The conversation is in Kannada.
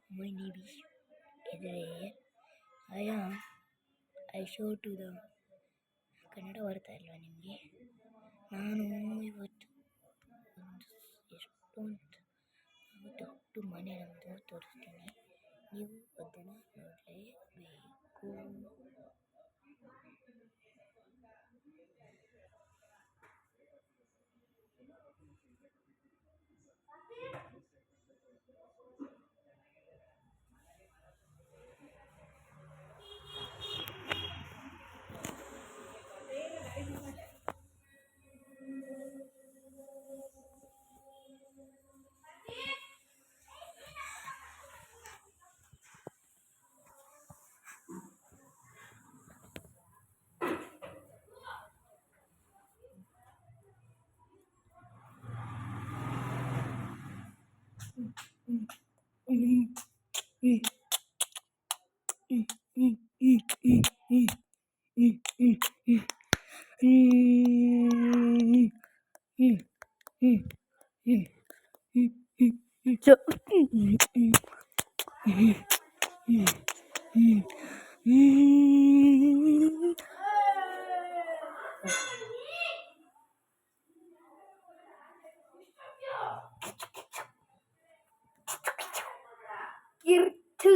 My name is Edre. I show to the Kannada ಬರ್ತಾ ಇಲ್ವಾ ನಿಮಗೆ? ನಾನು ಇವತ್ತು ಒಂದು ದೊಡ್ಡ ಮನೆ ನಮ್ಮದು ತೋರಿಸ್ತೀನಿ. ನೀವು ಅದನ್ನು ನೋಡಲೇಬೇಕು. Irtu.